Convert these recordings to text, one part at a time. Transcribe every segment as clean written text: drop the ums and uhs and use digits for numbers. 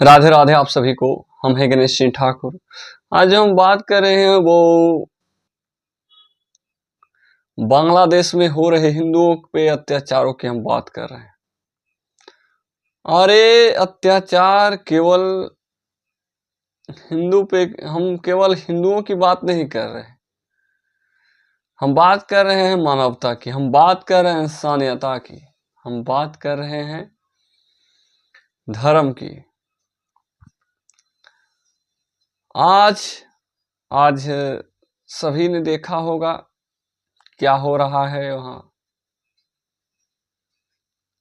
राधे राधे आप सभी को। हम हैं गणेश सिंह ठाकुर। आज हम बात कर रहे हैं वो बांग्लादेश में हो रहे हिंदुओं पे अत्याचारों की हम बात कर रहे हैं। और ये अत्याचार केवल हम केवल हिंदुओं की बात नहीं कर रहे हैं, हम बात कर रहे हैं मानवता की, हम बात कर रहे हैं इंसानियता की, हम बात कर रहे हैं धर्म की। आज सभी ने देखा होगा क्या हो रहा है वहाँ।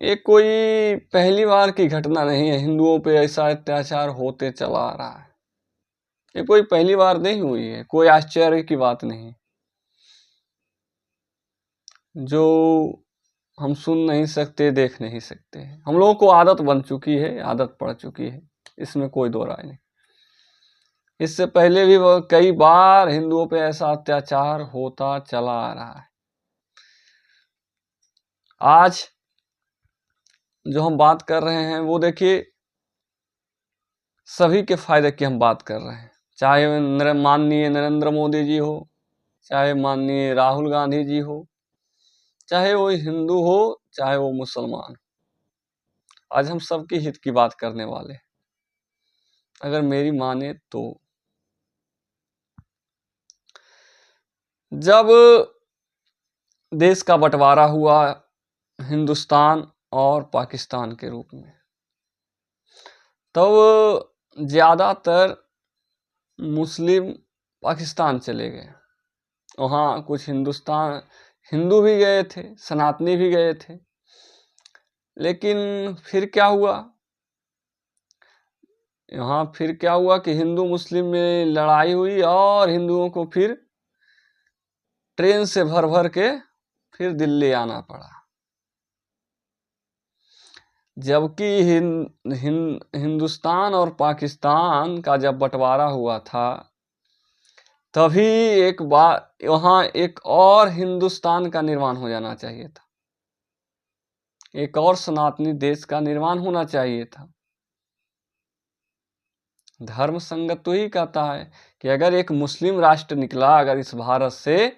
ये कोई पहली बार की घटना नहीं है, हिंदुओं पे ऐसा अत्याचार होते चला आ रहा है। ये कोई पहली बार नहीं हुई है, कोई आश्चर्य की बात नहीं जो हम सुन नहीं सकते, देख नहीं सकते। हम लोगों को आदत बन चुकी है, आदत पड़ चुकी है, इसमें कोई दो राय नहीं। इससे पहले भी कई बार हिंदुओं पे ऐसा अत्याचार होता चला आ रहा है। आज जो हम बात कर रहे हैं वो देखिए, सभी के फायदे की हम बात कर रहे हैं। चाहे माननीय नरेंद्र मोदी जी हो, चाहे माननीय राहुल गांधी जी हो, चाहे वो हिंदू हो, चाहे वो मुसलमान। आज हम सबके हित की बात करने वाले हैं। अगर मेरी माने तो जब देश का बंटवारा हुआ हिंदुस्तान और पाकिस्तान के रूप में, तब ज़्यादातर मुस्लिम पाकिस्तान चले गए। वहाँ कुछ हिंदू भी गए थे, सनातनी भी गए थे। लेकिन फिर क्या हुआ, फिर क्या हुआ कि हिंदू मुस्लिम में लड़ाई हुई और हिंदुओं को फिर ट्रेन से भर भर के फिर दिल्ली आना पड़ा। जबकि हिंदुस्तान और पाकिस्तान का जब बंटवारा हुआ था, तभी एक बार वहाँ एक और हिंदुस्तान का निर्माण हो जाना चाहिए था, एक और सनातनी देश का निर्माण होना चाहिए था। धर्म संगत तो ही कहता है कि अगर एक मुस्लिम राष्ट्र निकला अगर इस भारत से,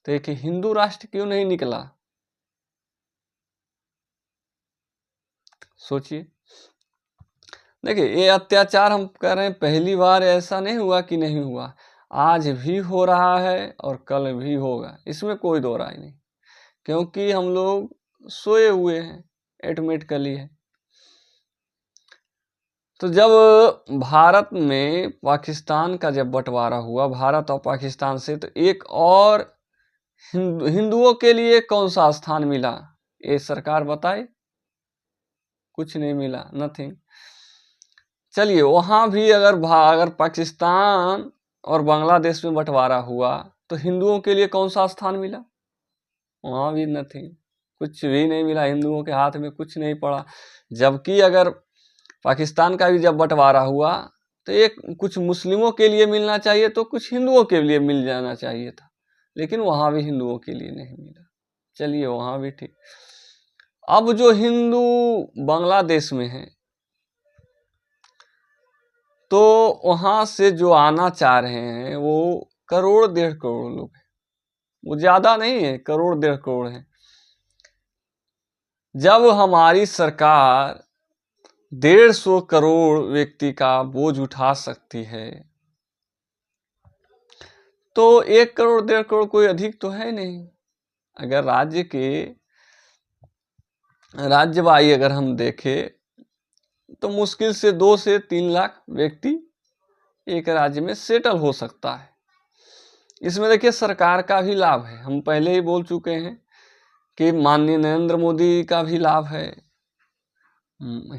तो एक हिंदू राष्ट्र क्यों नहीं निकला? सोचिए। देखिए, ये अत्याचार हम कर रहे हैं, पहली बार ऐसा नहीं हुआ कि नहीं हुआ, आज भी हो रहा है और कल भी होगा, इसमें कोई दो राय नहीं। क्योंकि हम लोग सोए हुए हैं, ऑटोमेटिकली है। तो जब भारत में पाकिस्तान का जब बंटवारा हुआ, भारत और पाकिस्तान से, तो एक और हिंदुओं के लिए कौन सा स्थान मिला, ये सरकार बताए? कुछ नहीं मिला, नथिंग। चलिए, वहाँ भी अगर पाकिस्तान और बांग्लादेश में बंटवारा हुआ, तो हिंदुओं के लिए कौन सा स्थान मिला? वहाँ भी नथिंग, कुछ भी नहीं मिला, हिंदुओं के हाथ में कुछ नहीं पड़ा। जबकि अगर पाकिस्तान का भी जब बंटवारा हुआ, तो एक कुछ मुस्लिमों के लिए मिलना चाहिए, तो कुछ हिंदुओं के लिए मिल जाना चाहिए था, लेकिन वहाँ भी हिंदुओं के लिए नहीं मिला। चलिए, वहाँ भी ठीक। अब जो हिंदू बांग्लादेश में है, तो वहाँ से जो आना चाह रहे हैं वो 1.5 करोड़ लोग हैं। वो ज़्यादा नहीं है, 1.5 करोड़ है। जब हमारी सरकार 150 करोड़ व्यक्ति का बोझ उठा सकती है, तो 1 करोड़ 1.5 करोड़ कोई अधिक तो है नहीं। अगर राज्यवाही अगर हम देखें, तो मुश्किल से 2 से 3 लाख व्यक्ति एक राज्य में सेटल हो सकता है। इसमें देखिए, सरकार का भी लाभ है। हम पहले ही बोल चुके हैं कि माननीय नरेंद्र मोदी का भी लाभ है,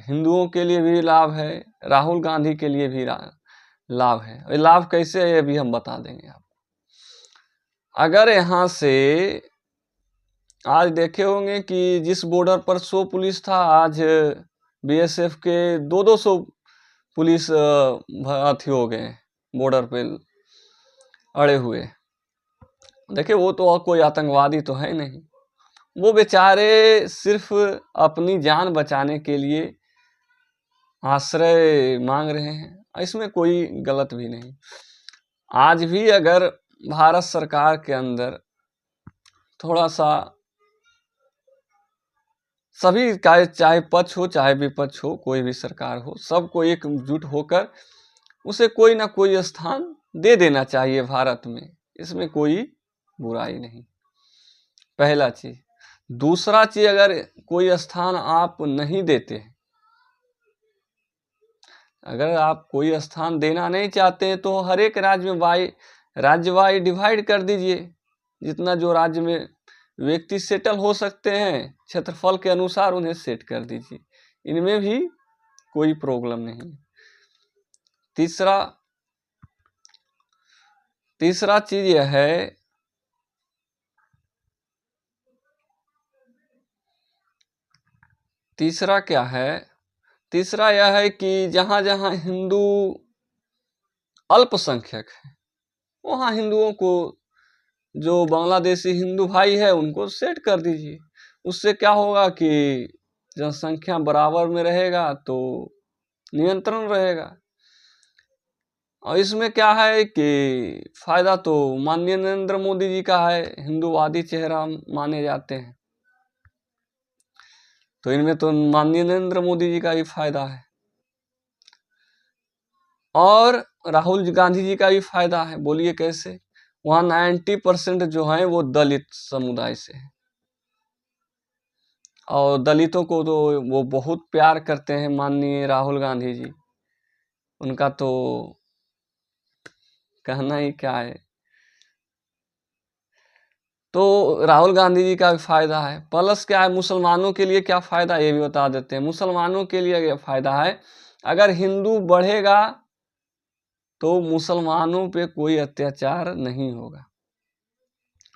हिंदुओं के लिए भी लाभ है, राहुल गांधी के लिए भी लाभ है। ये लाभ कैसे है, ये भी हम बता देंगे आपको। अगर यहाँ से आज देखे होंगे कि जिस बॉर्डर पर 100 पुलिस था, आज बीएसएफ के 200 पुलिस भर्ती हो गए बॉर्डर पे अड़े हुए। देखिए, वो तो कोई आतंकवादी तो है नहीं, वो बेचारे सिर्फ अपनी जान बचाने के लिए आश्रय मांग रहे हैं। इसमें कोई गलत भी नहीं। आज भी अगर भारत सरकार के अंदर थोड़ा सा सभी का, चाहे पक्ष हो चाहे विपक्ष हो, कोई भी सरकार हो, सबको एकजुट होकर उसे कोई ना कोई स्थान दे देना चाहिए भारत में। इसमें कोई बुराई नहीं, पहला चीज। दूसरा चीज, अगर कोई स्थान आप नहीं देते, अगर आप कोई स्थान देना नहीं चाहते हैं तो हर एक राज्य में राज्य वाई डिवाइड कर दीजिए। जितना जो राज्य में व्यक्ति सेटल हो सकते हैं, क्षेत्रफल के अनुसार उन्हें सेट कर दीजिए। इनमें भी कोई प्रॉब्लम नहीं। तीसरा चीज यह है, तीसरा क्या है, तीसरा यह है कि जहां जहां हिंदू अल्पसंख्यक है, वहां हिंदुओं को, जो बांग्लादेशी हिंदू भाई है, उनको सेट कर दीजिए। उससे क्या होगा कि जनसंख्या बराबर में रहेगा तो नियंत्रण रहेगा। और इसमें क्या है कि फायदा तो माननीय नरेंद्र मोदी जी का है, हिंदूवादी चेहरा माने जाते हैं, तो इनमें तो माननीय नरेंद्र मोदी जी का ही फायदा है। और राहुल गांधी जी का भी फायदा है। बोलिए कैसे? वहां 90% जो है वो दलित समुदाय से है, और दलितों को तो वो बहुत प्यार करते हैं माननीय राहुल गांधी जी। उनका तो कहना ही क्या है। तो राहुल गांधी जी का भी फायदा है। प्लस क्या है, मुसलमानों के लिए क्या फायदा, ये भी बता देते हैं। मुसलमानों के लिए ये फायदा है, अगर हिंदू बढ़ेगा तो मुसलमानों पे कोई अत्याचार नहीं होगा।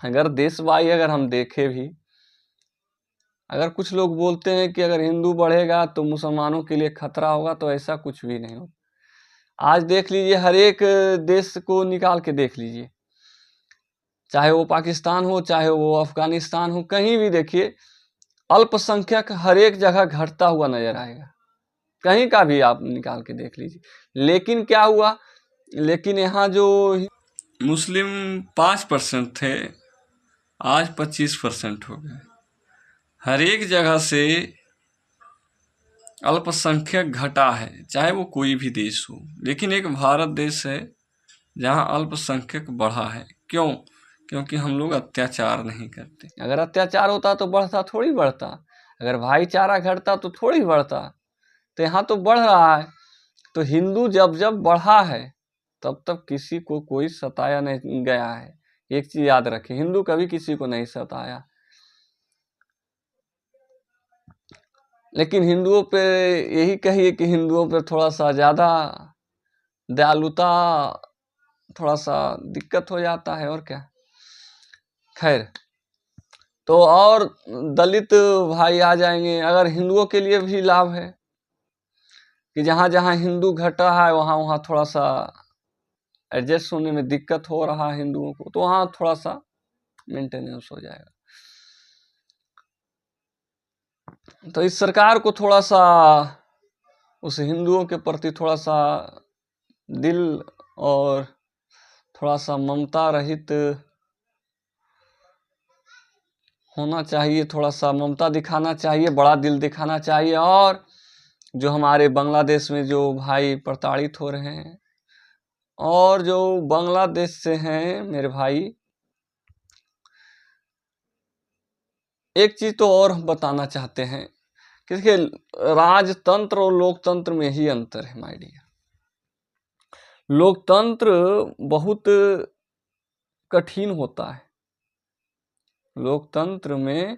अगर देशवाई अगर हम देखें भी, अगर कुछ लोग बोलते हैं कि अगर हिंदू बढ़ेगा तो मुसलमानों के लिए खतरा होगा, तो ऐसा कुछ भी नहीं होगा। आज देख लीजिए, हर एक देश को निकाल के देख लीजिए, चाहे वो पाकिस्तान हो चाहे वो अफगानिस्तान हो, कहीं भी देखिए अल्पसंख्यक हर एक जगह घटता हुआ नजर आएगा। कहीं का भी आप निकाल के देख लीजिए। लेकिन क्या हुआ, लेकिन यहाँ जो मुस्लिम 5% थे, आज 25% हो गए। हर एक जगह से अल्पसंख्यक घटा है, चाहे वो कोई भी देश हो। लेकिन एक भारत देश है जहाँ अल्पसंख्यक बढ़ा है। क्यों? क्योंकि हम लोग अत्याचार नहीं करते। अगर अत्याचार होता तो बढ़ता थोड़ी बढ़ता, अगर भाईचारा घटता तो थोड़ी बढ़ता। तो यहाँ तो बढ़ रहा है। तो हिंदू जब जब बढ़ा है तब तब किसी को कोई सताया नहीं गया है। एक चीज याद रखें, हिंदू कभी किसी को नहीं सताया। लेकिन हिंदुओं पे यही कहिए कि हिंदुओं पे थोड़ा सा ज़्यादा दयालुता, थोड़ा सा दिक्कत हो जाता है, और क्या। खैर, तो और दलित भाई आ जाएंगे। अगर हिंदुओं के लिए भी लाभ है कि जहाँ जहाँ हिंदू घटा है वहाँ वहाँ थोड़ा सा एडजस्ट होने में दिक्कत हो रहा है हिंदुओं को, तो वहाँ थोड़ा सा मेंटेनेंस हो जाएगा। तो इस सरकार को थोड़ा सा उस हिंदुओं के प्रति थोड़ा सा दिल और थोड़ा सा ममता रहित होना चाहिए, थोड़ा सा ममता दिखाना चाहिए, बड़ा दिल दिखाना चाहिए। और जो हमारे बांग्लादेश में जो भाई प्रताड़ित हो रहे हैं, और जो बांग्लादेश से हैं मेरे भाई, एक चीज तो और बताना चाहते हैं कि देखिए, राजतंत्र और लोकतंत्र में ही अंतर है माय डियर। लोकतंत्र बहुत कठिन होता है। लोकतंत्र में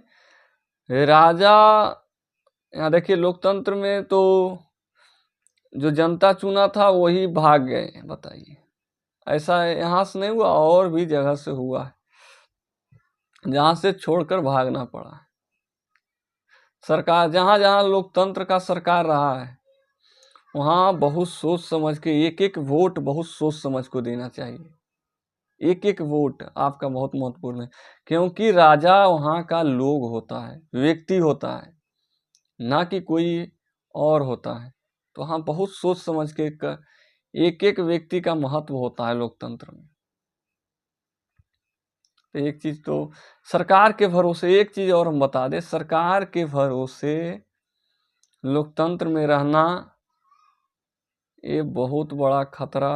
राजा, यहाँ देखिए, लोकतंत्र में तो जो जनता चुना था वही भाग गए। बताइए, ऐसा यहाँ से नहीं हुआ, और भी जगह से हुआ है जहाँ से छोड़कर भागना पड़ा है। सरकार जहाँ जहाँ लोकतंत्र का सरकार रहा है वहाँ बहुत सोच समझ के, एक एक वोट बहुत सोच समझ को देना चाहिए। एक एक वोट आपका बहुत महत्वपूर्ण है, क्योंकि राजा वहाँ का लोग होता है, व्यक्ति होता है, ना कि कोई और होता है। तो हाँ, बहुत सोच समझ के एक एक व्यक्ति का महत्व होता है लोकतंत्र में। तो एक चीज तो सरकार के भरोसे, एक चीज और हम बता दें, सरकार के भरोसे लोकतंत्र में रहना ये बहुत बड़ा खतरा,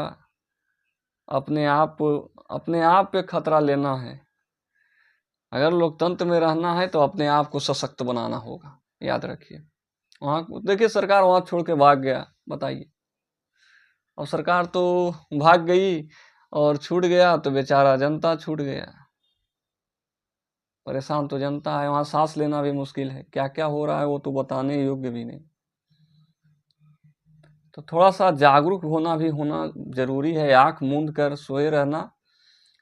अपने आप पे खतरा लेना है। अगर लोकतंत्र में रहना है तो अपने आप को सशक्त बनाना होगा, याद रखिए। वहाँ देखिए सरकार वहाँ छोड़ के भाग गया, बताइए। अब सरकार तो भाग गई और छूट गया तो बेचारा जनता छूट गया। परेशान तो जनता है, वहाँ सांस लेना भी मुश्किल है, क्या क्या हो रहा है वो तो बताने योग्य भी नहीं। तो थोड़ा सा जागरूक होना जरूरी है। आंख मूंद कर सोए रहना,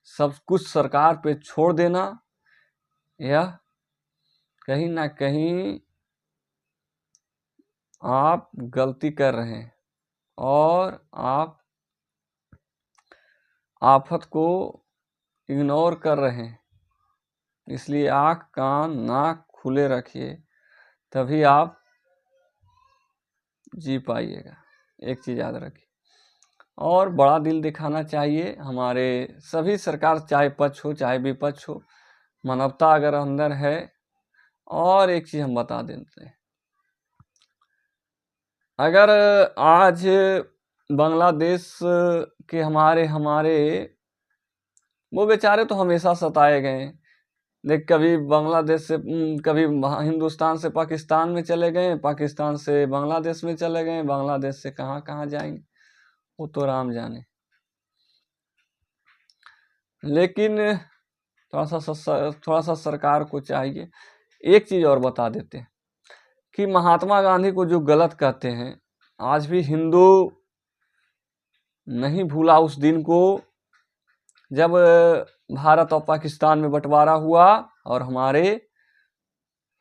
सब कुछ सरकार पे छोड़ देना, यह कहीं ना कहीं आप गलती कर रहे हैं और आप आफत को इग्नोर कर रहे हैं। इसलिए आंख कान नाक खुले रखिए, तभी आप जी पाइएगा। एक चीज याद रखिए। और बड़ा दिल दिखाना चाहिए हमारे सभी सरकार, चाहे पक्ष हो चाहे विपक्ष हो, मानवता अगर अंदर है। और एक चीज हम बता देते हैं, अगर आज बांग्लादेश के हमारे वो बेचारे तो हमेशा सताए गए। देख, कभी बांग्लादेश से कभी हिंदुस्तान से पाकिस्तान में चले गए, पाकिस्तान से बांग्लादेश में चले गए, बांग्लादेश से कहाँ कहाँ जाएंगे वो तो राम जाने। लेकिन थोड़ा सा सरकार को चाहिए। एक चीज और बता देते हैं कि महात्मा गांधी को जो गलत कहते हैं, आज भी हिंदू नहीं भूला उस दिन को जब भारत और पाकिस्तान में बंटवारा हुआ और हमारे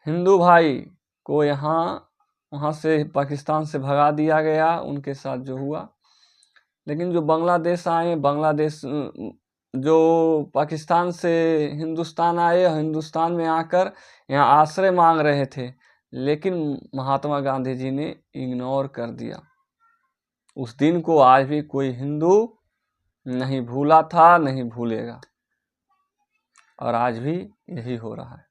हिंदू भाई को वहाँ से पाकिस्तान से भगा दिया गया, उनके साथ जो हुआ। लेकिन जो बांग्लादेश आए, बांग्लादेश जो पाकिस्तान से हिंदुस्तान आए, हिंदुस्तान में आकर यहाँ आश्रय मांग रहे थे, लेकिन महात्मा गांधी जी ने इग्नोर कर दिया। उस दिन को आज भी कोई हिंदू नहीं भूला था, नहीं भूलेगा, और आज भी यही हो रहा है।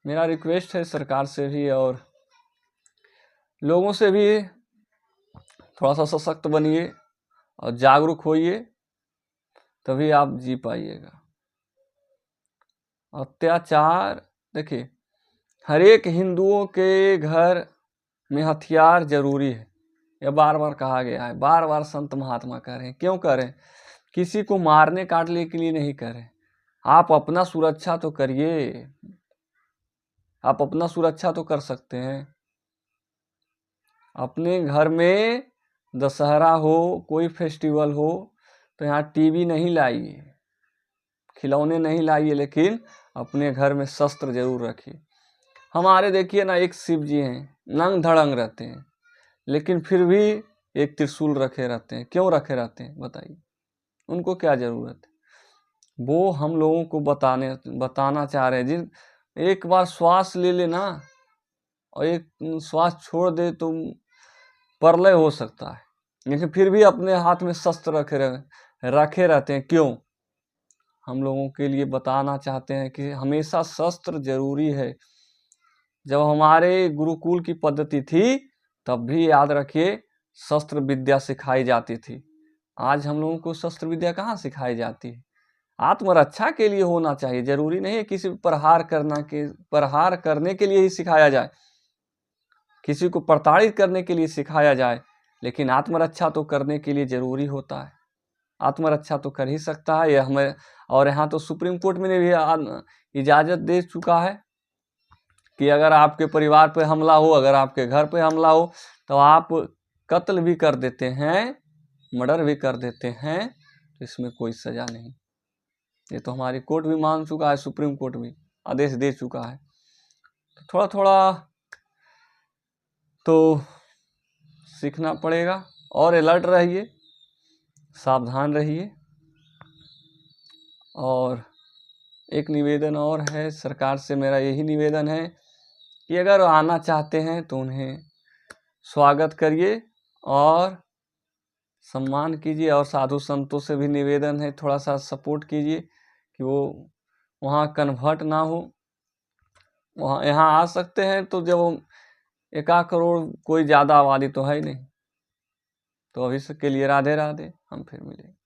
मेरा रिक्वेस्ट है सरकार से भी और लोगों से भी, थोड़ा सा सशक्त बनिए और जागरूक होइए, तभी आप जी पाइएगा। अत्याचार, देखिए हर एक हिंदुओं के घर में हथियार जरूरी है, यह बार बार कहा गया है, बार बार संत महात्मा कह रहे हैं। क्यों कह रहे हैं? किसी को मारने काटने के लिए नहीं कह रहे। आप अपना सुरक्षा तो करिए, आप अपना सुरक्षा तो कर सकते हैं। अपने घर में दशहरा हो, कोई फेस्टिवल हो, तो यहाँ टीवी नहीं लाइए, खिलौने नहीं लाइए, लेकिन अपने घर में शस्त्र जरूर रखिए। हमारे देखिए ना, एक शिव जी हैं, नंग धड़ंग रहते हैं, लेकिन फिर भी एक त्रिशूल रखे रहते हैं। क्यों रखे रहते हैं बताइए? उनको क्या जरूरत है? वो हम लोगों को बताना चाह रहे हैं। जिन एक बार श्वास ले लेना और एक श्वास छोड़ दे तो प्रलय हो सकता है, लेकिन फिर भी अपने हाथ में शस्त्र रखे रहते हैं। क्यों? हम लोगों के लिए बताना चाहते हैं कि हमेशा शस्त्र जरूरी है। जब हमारे गुरुकुल की पद्धति थी तब भी याद रखिए शस्त्र विद्या सिखाई जाती थी। आज हम लोगों को शस्त्र विद्या कहाँ सिखाई जाती है? आत्मरक्षा के लिए होना चाहिए, जरूरी नहीं है किसी पर प्रहार करने के लिए ही सिखाया जाए, किसी को प्रताड़ित करने के लिए सिखाया जाए, लेकिन आत्मरक्षा तो करने के लिए जरूरी होता है। आत्मरक्षा तो कर ही सकता है यह हमें, और यहाँ तो सुप्रीम कोर्ट में भी इजाजत दे चुका है कि अगर आपके परिवार पे हमला हो, अगर आपके घर पे हमला हो, तो आप कत्ल भी कर देते हैं, मर्डर भी कर देते हैं, तो इसमें कोई सजा नहीं। ये तो हमारी कोर्ट भी मान चुका है, सुप्रीम कोर्ट भी आदेश दे चुका है। तो थोड़ा थोड़ा तो सीखना पड़ेगा, और अलर्ट रहिए, सावधान रहिए। और एक निवेदन और है, सरकार से मेरा यही निवेदन है कि अगर आना चाहते हैं तो उन्हें स्वागत करिए और सम्मान कीजिए। और साधु संतों से भी निवेदन है, थोड़ा सा सपोर्ट कीजिए कि वो वहाँ कन्वर्ट ना हो, वहाँ यहाँ आ सकते हैं। तो जब 1 करोड़ कोई ज़्यादा आबादी तो है ही नहीं। तो अभी के लिए राधे राधे, हम फिर मिलेंगे।